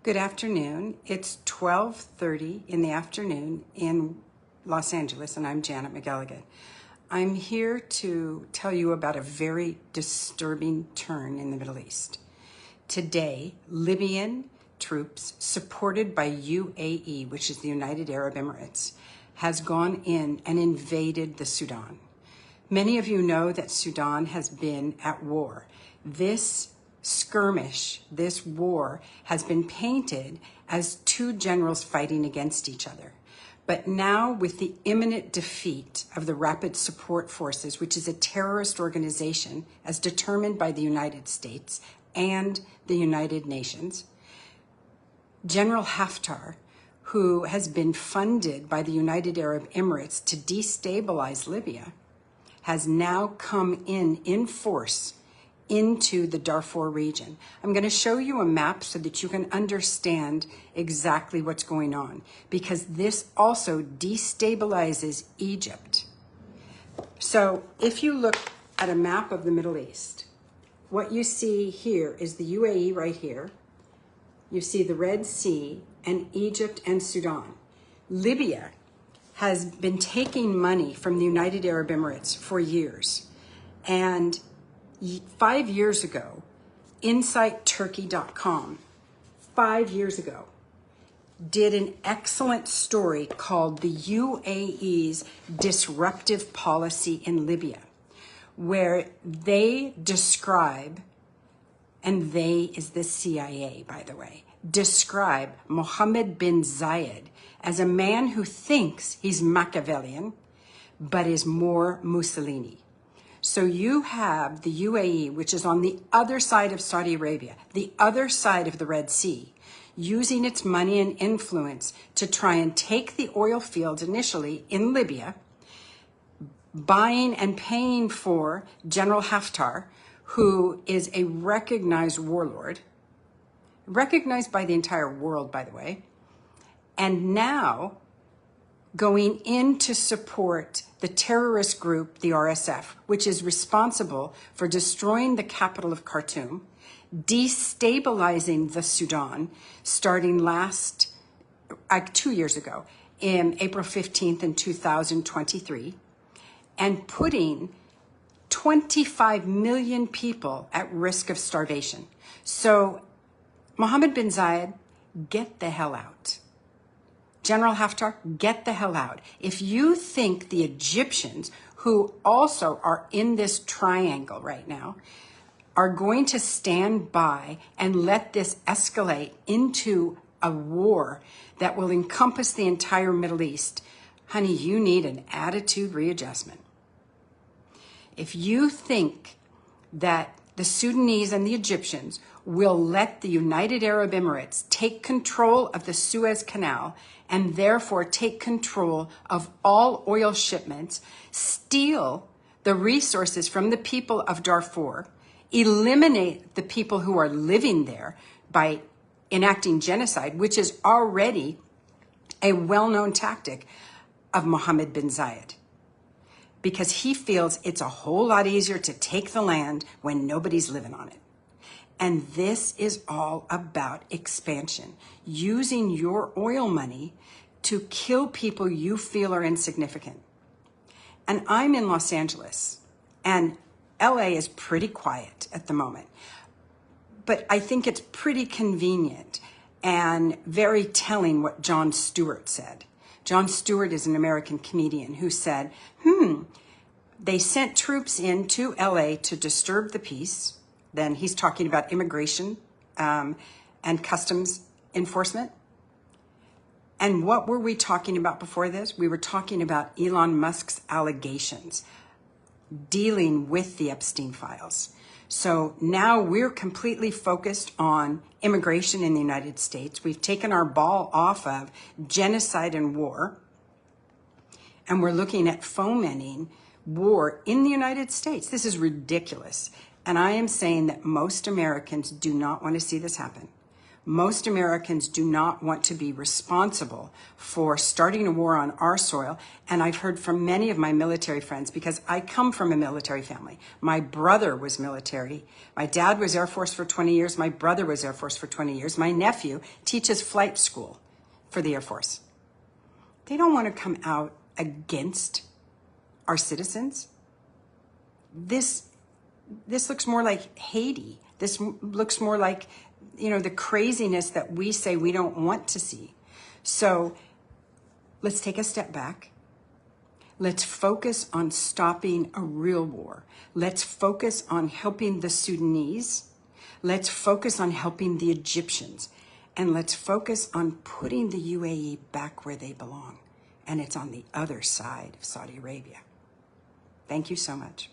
Good afternoon. It's 12:30 in the afternoon in Los Angeles, and I'm Janet McElligott. I'm here to tell you about a very disturbing turn in the Middle East. Today, Libyan troops supported by UAE, which is the United Arab Emirates, has gone in and invaded the Sudan. Many of you know that Sudan has been at war. This skirmish, this war, has been painted as two generals fighting against each other. But now, with the imminent defeat of the Rapid Support Forces, which is a terrorist organization as determined by the United States and the United Nations, General Haftar, who has been funded by the United Arab Emirates to destabilize Libya, has now come in force into the Darfur region. I'm going to show you a map so that you can understand exactly what's going on, because this also destabilizes Egypt. So if you look at a map of the Middle East, what you see here is the UAE right here. You see the Red Sea and Egypt and Sudan. Libya has been taking money from the United Arab Emirates for years. And 5 years ago, InsightTurkey.com, 5 years ago, did an excellent story called The UAE's Disruptive Policy in Libya, where they describe, and they is the CIA, by the way, describe Mohammed bin Zayed as a man who thinks he's Machiavellian, but is more Mussolini. So you have the UAE, which is on the other side of Saudi Arabia, the other side of the Red Sea, using its money and influence to try and take the oil fields initially in Libya, buying and paying for General Haftar, who is a recognized warlord, recognized by the entire world, by the way, and now going in to support the terrorist group, the RSF, which is responsible for destroying the capital of Khartoum, destabilizing the Sudan, starting 2 years ago, in April 15th in 2023, and putting 25 million people at risk of starvation. So Mohammed bin Zayed, get the hell out. General Haftar, get the hell out. If you think the Egyptians, who also are in this triangle right now, are going to stand by and let this escalate into a war that will encompass the entire Middle East, honey, you need an attitude readjustment. If you think that the Sudanese and the Egyptians will let the United Arab Emirates take control of the Suez Canal and therefore take control of all oil shipments, steal the resources from the people of Darfur, eliminate the people who are living there by enacting genocide, which is already a well-known tactic of Mohammed bin Zayed, because he feels it's a whole lot easier to take the land when nobody's living on it. And this is all about expansion, using your oil money to kill people you feel are insignificant. And I'm in Los Angeles, and LA is pretty quiet at the moment. But I think it's pretty convenient and very telling what Jon Stewart said. Jon Stewart is an American comedian who said, they sent troops into LA to disturb the peace. Then he's talking about immigration and customs enforcement. And what were we talking about before this? We were talking about Elon Musk's allegations, dealing with the Epstein files. So now we're completely focused on immigration in the United States. We've taken our ball off of genocide and war, and we're looking at fomenting war in the United States. This is ridiculous. And I am saying that most Americans do not want to see this happen. Most Americans do not want to be responsible for starting a war on our soil. And I've heard from many of my military friends, because I come from a military family. My brother was military. My dad was Air Force for 20 years. My brother was Air Force for 20 years. My nephew teaches flight school for the Air Force. They don't want to come out against our citizens. This looks more like Haiti. This looks more like, the craziness that we say we don't want to see. So let's take a step back. Let's focus on stopping a real war. Let's focus on helping the Sudanese. Let's focus on helping the Egyptians. And let's focus on putting the UAE back where they belong. And it's on the other side of Saudi Arabia. Thank you so much.